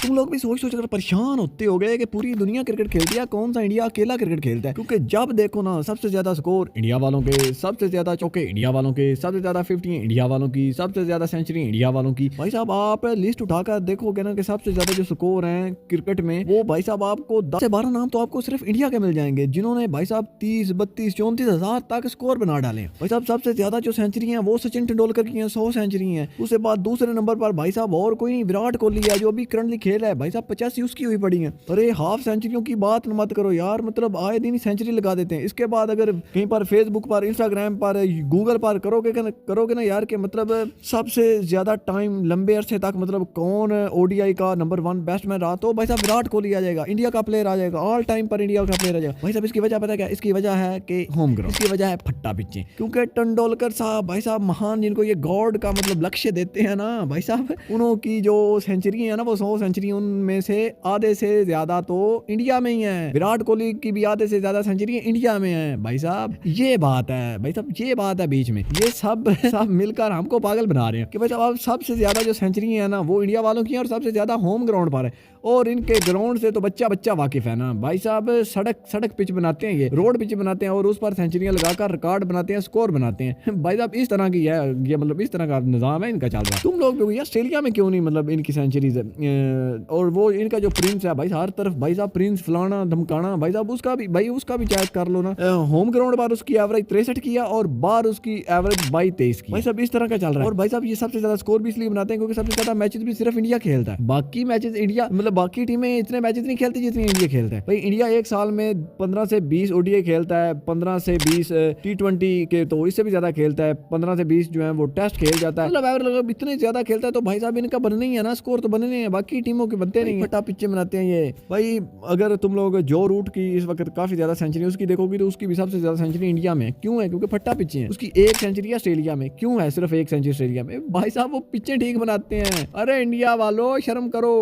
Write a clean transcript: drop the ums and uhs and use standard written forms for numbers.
तुम लोग भी सोच सोच कर परेशान होते हो गए कि पूरी दुनिया क्रिकेट खेलती है, कौन सा इंडिया अकेला क्रिकेट खेलता है। क्योंकि जब देखो ना सबसे ज्यादा स्कोर इंडिया वालों के, सबसे ज्यादा चौके इंडिया वालों के, सबसे ज्यादा 50 इंडिया वालों की, सबसे ज्यादा सेंचुरी इंडिया वालों की। भाई साहब आप लिस्ट उठाकर देखोगे ना कि सबसे ज्यादा जो स्कोर है क्रिकेट में, वो भाई साहब आपको 10 से 12 नाम तो आपको सिर्फ इंडिया के मिल जाएंगे, जिन्होंने भाई साहब 30, 32, 34 हजार तक स्कोर बना डाले। भाई साहब सबसे ज्यादा जो सेंचुरी है वो सचिन तेंदुलकर की है, 100 सेंचुरी है। उसके बाद दूसरे नंबर पर भाई साहब और कोई नहीं, विराट कोहली है जो अभी करंटली खेल रहा है। भाई साहब 85 उसकी हुई पड़ी है। अरे हाफ सेंचुरियों की बात मत करो यार, मतलब आए दिन सेंचुरी लगा देते हैं। इसके बाद अगर कहीं पर फेसबुक पर, इंस्टाग्राम पर, गूगल पर करोगे ना यार के मतलब सबसे ज्यादा टाइम लंबे अरसे तक मतलब कौन ओडीआई का नंबर 1 बैट्समैन रहा, तो भाई साहब विराट कोहली आ जाएगा, इंडिया का प्लेयर आ जाएगा, ऑल टाइम पर इंडिया का प्लेयर आ जाएगा। भाई साहब इसकी वजह पता है क्या? इसकी वजह है कि होम ग्राउंड, इसकी वजह है फट्टा पिचें। क्योंकि तेंदुलकर साहब भाई साहब महान, जिनको ये गॉड का मतलब लक्ष्य देते हैं ना भाई साहब, उनकी जो सेंचुरी है ना वो 100 सेंचुरी, उनमें से आधे से ज्यादा तो इंडिया में ही है। विराट कोहली की भी आधे से ज्यादा सेंचुरी इंडिया में है। भाई साहब ये बात है, भाई साहब ये बात है बीच में, ये सब मिलकर हमको पागल बना रहे हैं कि भाई साहब अब सबसे ज्यादा जो सेंचुरी है ना वो इंडिया वालों की है, और सबसे ज्यादा होम ग्राउंड पर है। और इनके ग्राउंड से तो बच्चा वाकिफ है ना भाई साहब। सड़क पिच बनाते हैं, ये रोड पिच बनाते हैं और उस पर सेंचुरियां लगाकर रिकॉर्ड बनाते हैं, स्कोर बनाते हैं। भाई साहब इस तरह की है ये, मतलब इस तरह का निजाम है इनका चल रहा है। तुम लोग भी ऑस्ट्रेलिया में क्यों नहीं मतलब इनकी सेंचुरीज और वो इनका जो प्रिंस है भाई हर तरफ भाई साहब प्रिंस फलाना धमकाना, भाई साहब उसका भी चेक कर लो ना। होम ग्राउंड पर उसकी एवरेज 63 की है और बाहर उसकी एवरेज 22-23 की। भाई साहब इस तरह का चल रहा है। और भाई साहब ये सबसे ज्यादा स्कोर भी इसलिए बनाते हैं क्योंकि सबसे ज्यादा मैचेस भी सिर्फ इंडिया खेलता है। बाकी मैचेस इंडिया मतलब बाकी टीमें इतने मैचेस नहीं खेलती जितनी इंडिया खेलता है। भाई इंडिया एक साल में 15 से 20 ओडीआई खेलता है, 15 से 20 T20 के, तो इससे भी ज्यादा खेलता है। 15 से 20 जो है वो टेस्ट खेल जाता है। मतलब इतने ज्यादा खेलता है तो भाई साहब इनका बनना ही है ना, स्कोर तो बनने हैं, बाकी टीमों के बनते नहीं। फटा पिच्चे बनाते हैं ये। भाई अगर तुम लोग जो रूट की इस वक्त काफी ज्यादा सेंचुरी उसकी देखोगी तो उसकी भी सबसे ज्यादा सेंचुरी इंडिया में क्यों है? क्योंकि फट्टा पिच्चे हैं। उसकी एक सेंचुरी ऑस्ट्रेलिया में क्यों है? सिर्फ एक सेंचुरी ऑस्ट्रेलिया में। भाई साहब वो पिच्चे ठीक बनाते हैं। अरे इंडिया वालों शर्म करो।